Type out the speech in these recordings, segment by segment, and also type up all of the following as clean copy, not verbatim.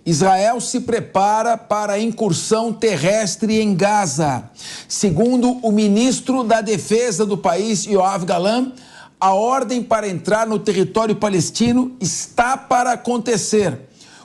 Israel se prepara para a incursão terrestre em Gaza. Segundo o ministro da Defesa do país, Yoav Gallant, a ordem para entrar no território palestino está para acontecer.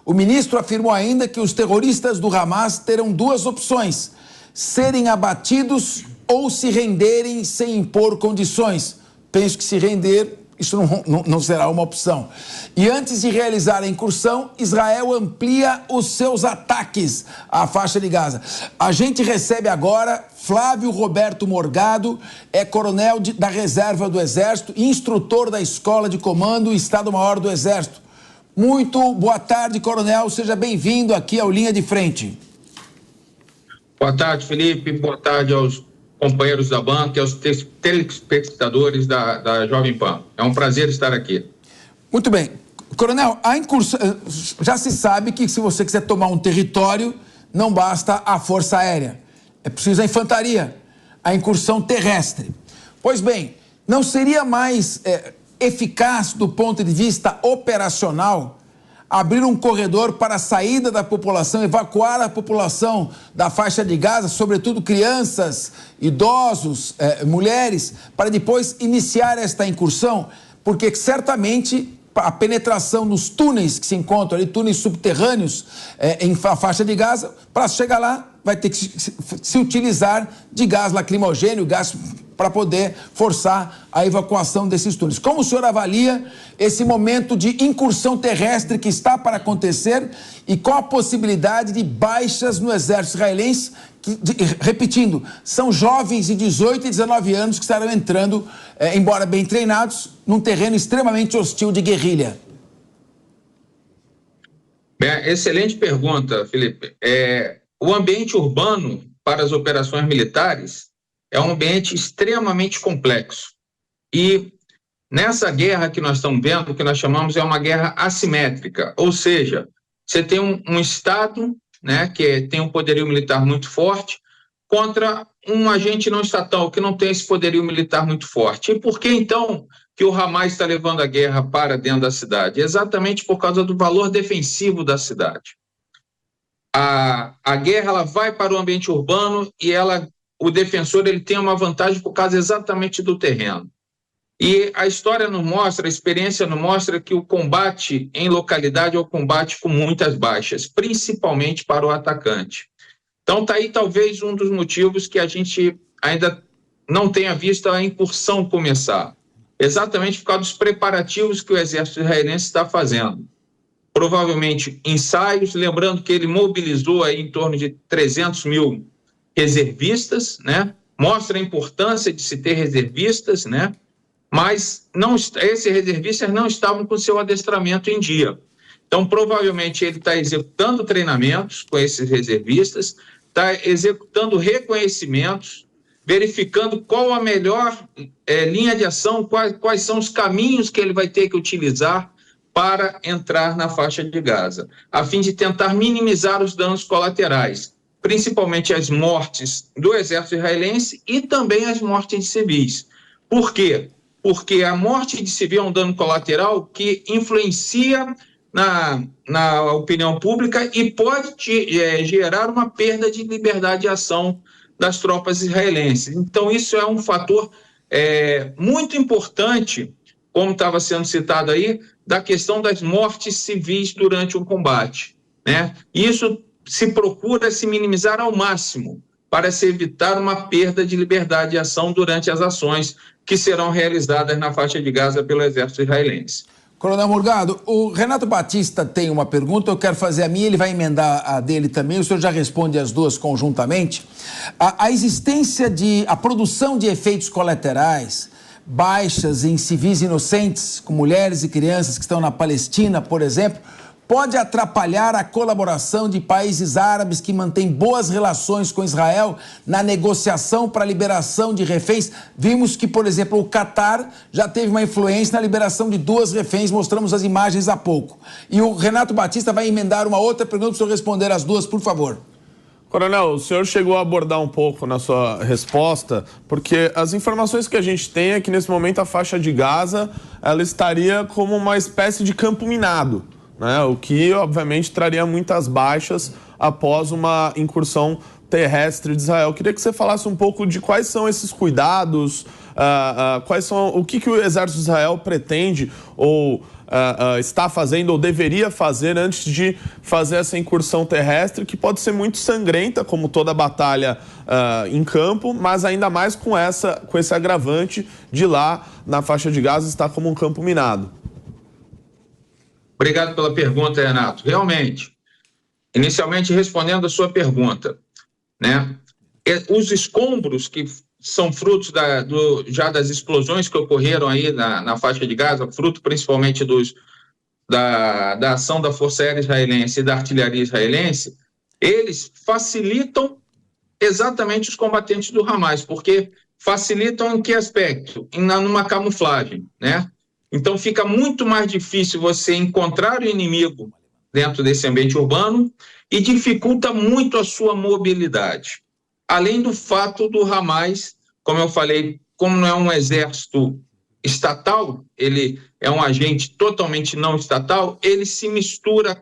O ministro afirmou ainda que os terroristas do Hamas terão duas opções: serem abatidos ou se renderem sem impor condições. Penso que se render, isso não será uma opção. E antes de realizar a incursão, Israel amplia os seus ataques à faixa de Gaza. A gente recebe agora Flávio Roberto Morgado, é coronel da reserva do Exército, instrutor da Escola de Comando e Estado-Maior do Exército. Muito boa tarde, coronel. Seja bem-vindo aqui ao Linha de Frente. Boa tarde, Felipe. Boa tarde aos companheiros da banca e aos telespectadores da Jovem Pan. É um prazer estar aqui. Muito bem. Coronel, a incursão, já se sabe que se você quiser tomar um território, não basta a força aérea. É preciso a infantaria, a incursão terrestre. Pois bem, não seria mais eficaz do ponto de vista operacional abrir um corredor para a saída da população, evacuar a população da faixa de Gaza, sobretudo crianças, idosos, mulheres, para depois iniciar esta incursão? Porque certamente a penetração nos túneis que se encontram ali, túneis subterrâneos em faixa de Gaza, para chegar lá vai ter que se utilizar de gás lacrimogêneo, gás para poder forçar a evacuação desses túneis. Como o senhor avalia esse momento de incursão terrestre que está para acontecer e qual a possibilidade de baixas no exército israelense, repetindo, são jovens de 18 e 19 anos que estarão entrando, embora bem treinados, num terreno extremamente hostil de guerrilha? Excelente pergunta, Felipe. O ambiente urbano para as operações militares é um ambiente extremamente complexo. E nessa guerra que nós estamos vendo, o que nós chamamos é uma guerra assimétrica, ou seja, você tem um Estado, né, que tem um poderio militar muito forte, contra um agente não estatal que não tem esse poderio militar muito forte. E por que, então, que o Hamas está levando a guerra para dentro da cidade? Exatamente por causa do valor defensivo da cidade. A guerra ela vai para o ambiente urbano e o defensor ele tem uma vantagem por causa exatamente do terreno. E a história nos mostra, a experiência nos mostra que o combate em localidade é o combate com muitas baixas, principalmente para o atacante. Então está aí talvez um dos motivos que a gente ainda não tenha visto a incursão começar, exatamente por causa dos preparativos que o exército israelense está fazendo. Provavelmente ensaios, lembrando que ele mobilizou aí em torno de 300 mil reservistas, né? Mostra a importância de se ter reservistas, né? Mas esses reservistas não estavam com seu adestramento em dia. Então, provavelmente, ele está executando treinamentos com esses reservistas, está executando reconhecimentos, verificando qual a melhor linha de ação, quais são os caminhos que ele vai ter que utilizar para entrar na faixa de Gaza, a fim de tentar minimizar os danos colaterais, principalmente as mortes do exército israelense e também as mortes de civis. Por quê? Porque a morte de civil é um dano colateral que influencia na opinião pública e pode gerar uma perda de liberdade de ação das tropas israelenses. Então, isso é um fator muito importante, como estava sendo citado aí, da questão das mortes civis durante um combate, né? Isso se procura se minimizar ao máximo para se evitar uma perda de liberdade de ação durante as ações que serão realizadas na faixa de Gaza pelo exército israelense. Coronel Morgado, o Renato Batista tem uma pergunta, eu quero fazer a minha, ele vai emendar a dele também, o senhor já responde as duas conjuntamente. A produção de efeitos colaterais, baixas em civis inocentes, com mulheres e crianças que estão na Palestina, por exemplo, pode atrapalhar a colaboração de países árabes que mantêm boas relações com Israel na negociação para a liberação de reféns. Vimos que, por exemplo, o Catar já teve uma influência na liberação de 2 reféns, mostramos as imagens há pouco. E o Renato Batista vai emendar uma outra pergunta para o senhor responder as duas, por favor. Coronel, o senhor chegou a abordar um pouco na sua resposta, porque as informações que a gente tem é que nesse momento a faixa de Gaza ela estaria como uma espécie de campo minado, né? O que, obviamente, traria muitas baixas após uma incursão terrestre de Israel. Queria que você falasse um pouco de quais são esses cuidados, o que o exército de Israel pretende ou está fazendo ou deveria fazer antes de fazer essa incursão terrestre, que pode ser muito sangrenta, como toda batalha em campo, mas ainda mais com esse agravante de lá, na faixa de Gaza, estar como um campo minado. Obrigado pela pergunta, Renato. Realmente, inicialmente respondendo a sua pergunta, né? Os escombros que são frutos já das explosões que ocorreram aí na faixa de Gaza, fruto principalmente da ação da Força Aérea Israelense e da artilharia israelense, eles facilitam exatamente os combatentes do Hamas, porque facilitam em que aspecto? Numa camuflagem, né? Então fica muito mais difícil você encontrar o inimigo dentro desse ambiente urbano e dificulta muito a sua mobilidade. Além do fato do Hamas, como eu falei, como não é um exército estatal, ele é um agente totalmente não estatal, ele se mistura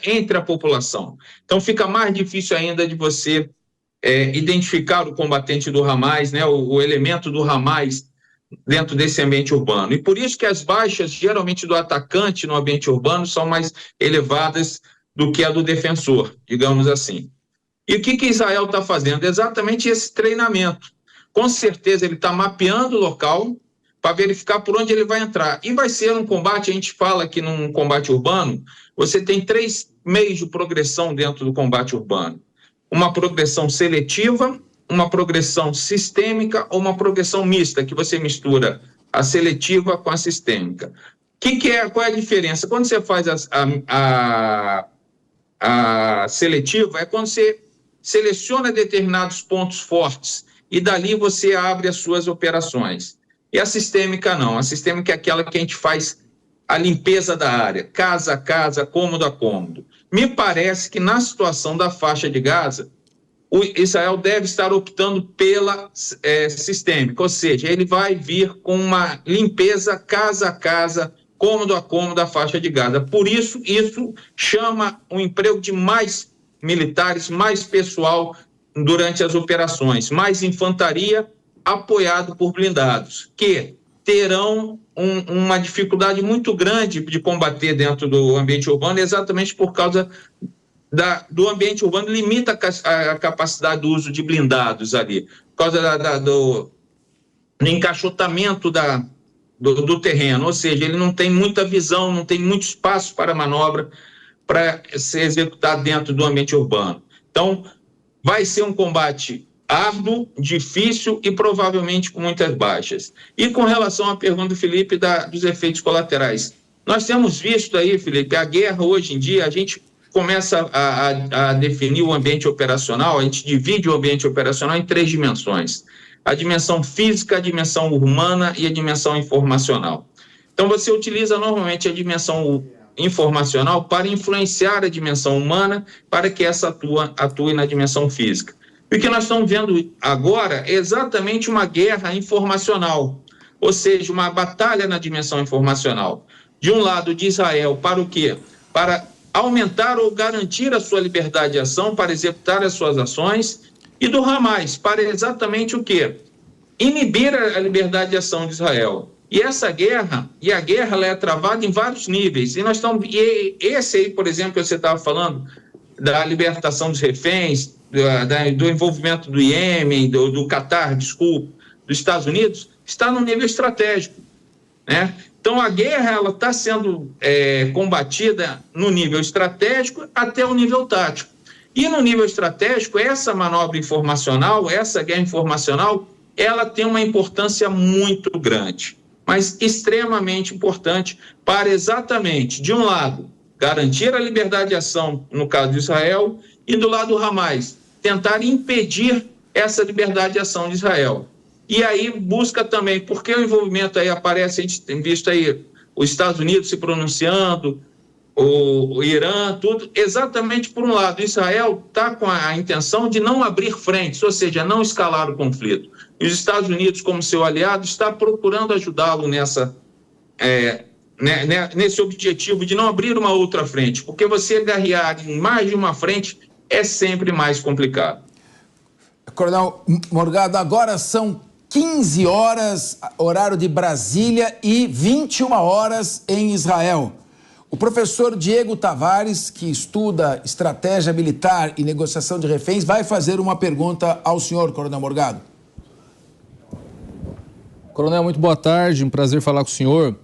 entre a população. Então fica mais difícil ainda de você identificar o combatente do Hamas, né, o elemento do Hamas dentro desse ambiente urbano. E por isso que as baixas, geralmente, do atacante no ambiente urbano são mais elevadas do que a do defensor, digamos assim. E o que Israel está fazendo? Exatamente esse treinamento. Com certeza ele está mapeando o local para verificar por onde ele vai entrar. E vai ser um combate, a gente fala que num combate urbano, você tem 3 meios de progressão dentro do combate urbano. Uma progressão seletiva, uma progressão sistêmica ou uma progressão mista, que você mistura a seletiva com a sistêmica. Qual é a diferença? Quando você faz a seletiva, é quando você seleciona determinados pontos fortes e dali você abre as suas operações. E a sistêmica não. A sistêmica é aquela que a gente faz a limpeza da área, casa a casa, cômodo a cômodo. Me parece que na situação da faixa de Gaza, o Israel deve estar optando pela sistêmica, ou seja, ele vai vir com uma limpeza casa a casa, cômodo a cômodo da faixa de Gaza. Por isso chama um emprego de mais militares, mais pessoal durante as operações, mais infantaria apoiado por blindados, que terão uma dificuldade muito grande de combater dentro do ambiente urbano, exatamente por causa do ambiente urbano, limita a capacidade do uso de blindados ali, por causa do encaixotamento do terreno, ou seja, ele não tem muita visão, não tem muito espaço para manobra para ser executado dentro do ambiente urbano. Então, vai ser um combate árduo, difícil e provavelmente com muitas baixas. E com relação à pergunta do Felipe dos efeitos colaterais, nós temos visto aí, Felipe, a guerra hoje em dia, a gente começa a definir o ambiente operacional, a gente divide o ambiente operacional em 3 dimensões. A dimensão física, a dimensão humana e a dimensão informacional. Então, você utiliza normalmente a dimensão informacional para influenciar a dimensão humana para que essa atue na dimensão física. E o que nós estamos vendo agora é exatamente uma guerra informacional, ou seja, uma batalha na dimensão informacional. De um lado de Israel, para o quê? Para aumentar ou garantir a sua liberdade de ação, para executar as suas ações, e do Hamas, para exatamente o quê? Inibir a liberdade de ação de Israel. E essa guerra, ela é travada em vários níveis. E esse aí, por exemplo, que você estava falando, da libertação dos reféns, do envolvimento do Iêmen, do Catar, dos Estados Unidos, está no nível estratégico, né? Então, a guerra ela está sendo combatida no nível estratégico até o nível tático. E no nível estratégico, essa manobra informacional, essa guerra informacional, ela tem uma importância muito grande, mas extremamente importante para exatamente, de um lado, garantir a liberdade de ação, no caso de Israel, e do lado do Hamas, tentar impedir essa liberdade de ação de Israel. E aí busca também, porque o envolvimento aí aparece, a gente tem visto aí os Estados Unidos se pronunciando, o Irã, tudo, exatamente por um lado. Israel está com a intenção de não abrir frentes, ou seja, não escalar o conflito. E os Estados Unidos, como seu aliado, está procurando ajudá-lo nesse objetivo de não abrir uma outra frente, porque você guerrear em mais de uma frente é sempre mais complicado. Coronel Morgado, agora são 15 horas, horário de Brasília, e 21 horas em Israel. O professor Diego Tavares, que estuda estratégia militar e negociação de reféns, vai fazer uma pergunta ao senhor, Coronel Morgado. Coronel, muito boa tarde, um prazer falar com o senhor.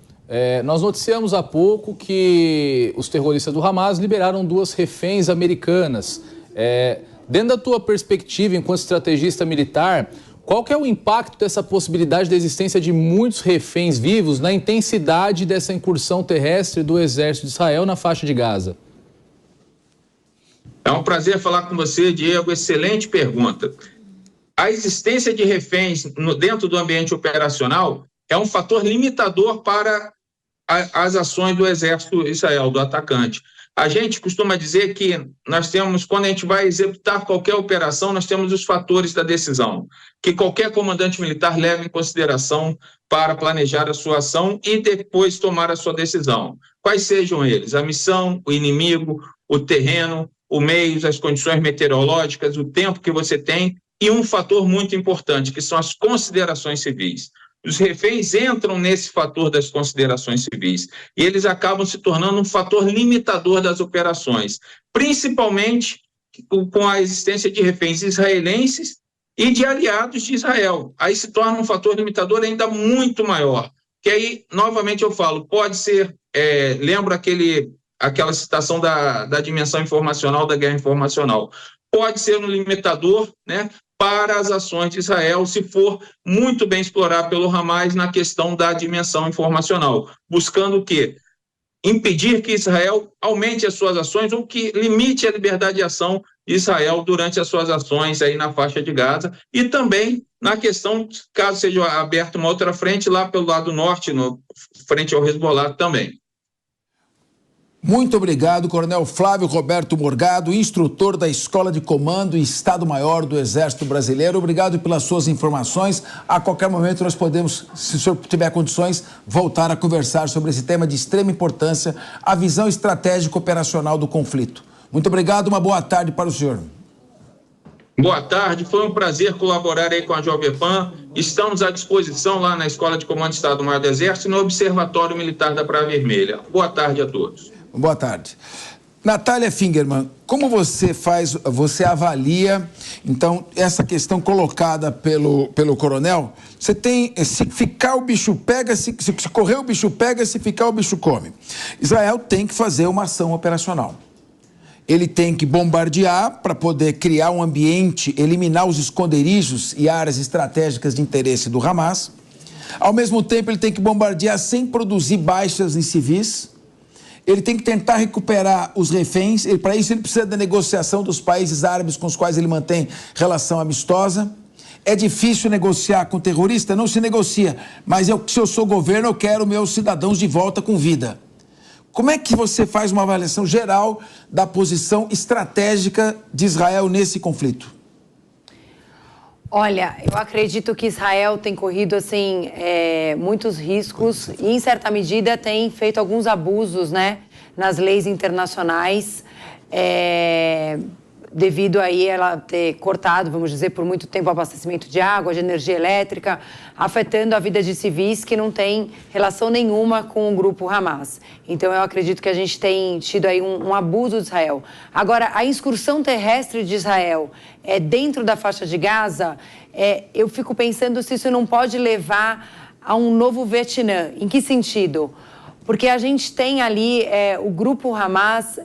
Nós noticiamos há pouco que os terroristas do Hamas liberaram 2 reféns americanas. Dentro da tua perspectiva, enquanto estrategista militar, qual que é o impacto dessa possibilidade da existência de muitos reféns vivos na intensidade dessa incursão terrestre do exército de Israel na faixa de Gaza? É um prazer falar com você, Diego. Excelente pergunta. A existência de reféns dentro do ambiente operacional é um fator limitador para as ações do exército de Israel, do atacante. A gente costuma dizer que nós temos, quando a gente vai executar qualquer operação, nós temos os fatores da decisão, que qualquer comandante militar leva em consideração para planejar a sua ação e depois tomar a sua decisão. Quais sejam eles? A missão, o inimigo, o terreno, o meio, as condições meteorológicas, o tempo que você tem e um fator muito importante, que são as considerações civis. Os reféns entram nesse fator das considerações civis e eles acabam se tornando um fator limitador das operações, principalmente com a existência de reféns israelenses e de aliados de Israel. Aí se torna um fator limitador ainda muito maior, que aí, novamente eu falo, pode ser, lembro aquela citação da dimensão informacional, da guerra informacional, pode ser um limitador, né, para as ações de Israel, se for muito bem explorado pelo Hamas na questão da dimensão informacional, buscando o quê? Impedir que Israel aumente as suas ações ou que limite a liberdade de ação de Israel durante as suas ações aí na faixa de Gaza e também na questão, caso seja aberta uma outra frente lá pelo lado norte, frente ao Hezbollah também. Muito obrigado, Coronel Flávio Roberto Morgado, instrutor da Escola de Comando e Estado-Maior do Exército Brasileiro. Obrigado pelas suas informações. A qualquer momento nós podemos, se o senhor tiver condições, voltar a conversar sobre esse tema de extrema importância, a visão estratégica operacional do conflito. Muito obrigado, uma boa tarde para o senhor. Boa tarde, foi um prazer colaborar aí com a Jovem Pan. Estamos à disposição lá na Escola de Comando e Estado-Maior do Exército e no Observatório Militar da Praia Vermelha. Boa tarde a todos. Boa tarde. Natália Fingerman, como você avalia, então, essa questão colocada pelo coronel? Você tem, se ficar o bicho pega, se correr o bicho pega, se ficar o bicho come. Israel tem que fazer uma ação operacional. Ele tem que bombardear para poder criar um ambiente, eliminar os esconderijos e áreas estratégicas de interesse do Hamas. Ao mesmo tempo, ele tem que bombardear sem produzir baixas em civis. Ele tem que tentar recuperar os reféns. Para isso, ele precisa da negociação dos países árabes com os quais ele mantém relação amistosa. É difícil negociar com terrorista? Não se negocia. Mas se eu sou governo, eu quero meus cidadãos de volta com vida. Como é que você faz uma avaliação geral da posição estratégica de Israel nesse conflito? Olha, eu acredito que Israel tem corrido assim, muitos riscos e, em certa medida, tem feito alguns abusos, né, nas leis internacionais, devido aí ela ter cortado, vamos dizer, por muito tempo o abastecimento de água, de energia elétrica, afetando a vida de civis que não tem relação nenhuma com o grupo Hamas. Então, eu acredito que a gente tem tido aí um abuso de Israel. Agora, a incursão terrestre de Israel dentro da faixa de Gaza, eu fico pensando se isso não pode levar a um novo Vietnã. Em que sentido? Porque a gente tem ali o grupo Hamas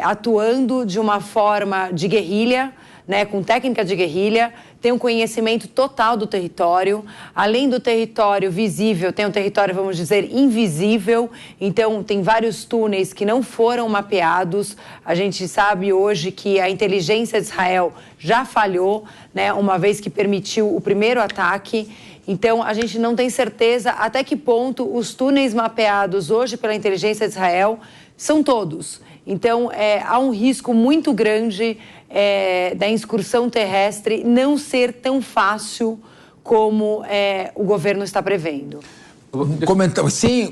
atuando de uma forma de guerrilha, né, com técnica de guerrilha, tem um conhecimento total do território. Além do território visível, tem um território, vamos dizer, invisível. Então, tem vários túneis que não foram mapeados. A gente sabe hoje que a inteligência de Israel já falhou, né, uma vez que permitiu o primeiro ataque. Então, a gente não tem certeza até que ponto os túneis mapeados hoje pela inteligência de Israel são todos. Então, há um risco muito grande da incursão terrestre não ser tão fácil como o governo está prevendo.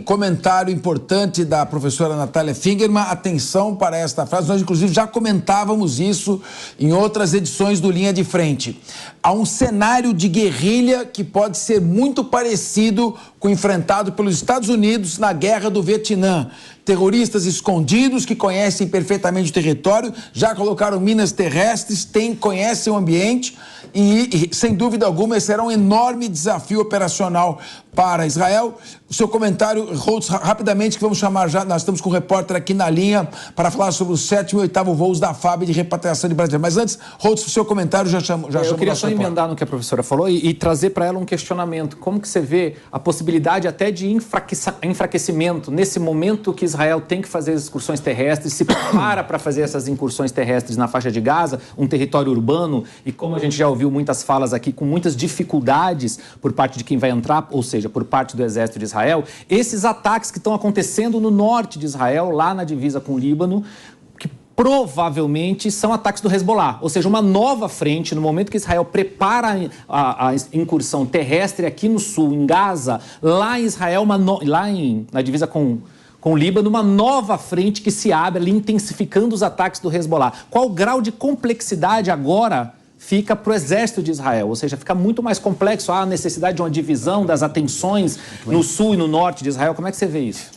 Comentário importante da professora Natália Fingerman. Atenção para esta frase. Nós, inclusive, já comentávamos isso em outras edições do Linha de Frente. Há um cenário de guerrilha que pode ser muito parecido com o enfrentado pelos Estados Unidos na Guerra do Vietnã. Terroristas escondidos que conhecem perfeitamente o território, já colocaram minas terrestres, conhecem o ambiente e, sem dúvida alguma, esse será um enorme desafio operacional para Israel. O seu comentário, Holtz, rapidamente, que vamos chamar já, nós estamos com o repórter aqui na linha para falar sobre os 7º e 8º voos da FAB de repatriação de brasileiros. Mas antes, Holtz, o seu comentário já chamo. Eu queria só emendar no que a professora falou e trazer para ela um questionamento. Como que você vê a possibilidade até de enfraquecimento nesse momento que Israel tem que fazer as excursões terrestres, se prepara para fazer essas incursões terrestres na faixa de Gaza, um território urbano, e como a gente já ouviu muitas falas aqui, com muitas dificuldades por parte de quem vai entrar, ou seja, por parte do exército de Israel, esses ataques que estão acontecendo no norte de Israel, lá na divisa com o Líbano, que provavelmente são ataques do Hezbollah, ou seja, uma nova frente, no momento que Israel prepara a incursão terrestre aqui no sul, em Gaza, lá em Israel, na divisa com o Líbano, uma nova frente que se abre ali, intensificando os ataques do Hezbollah. Qual o grau de complexidade agora fica para o exército de Israel? Ou seja, fica muito mais complexo a necessidade de uma divisão das atenções no sul e no norte de Israel. Como é que você vê isso?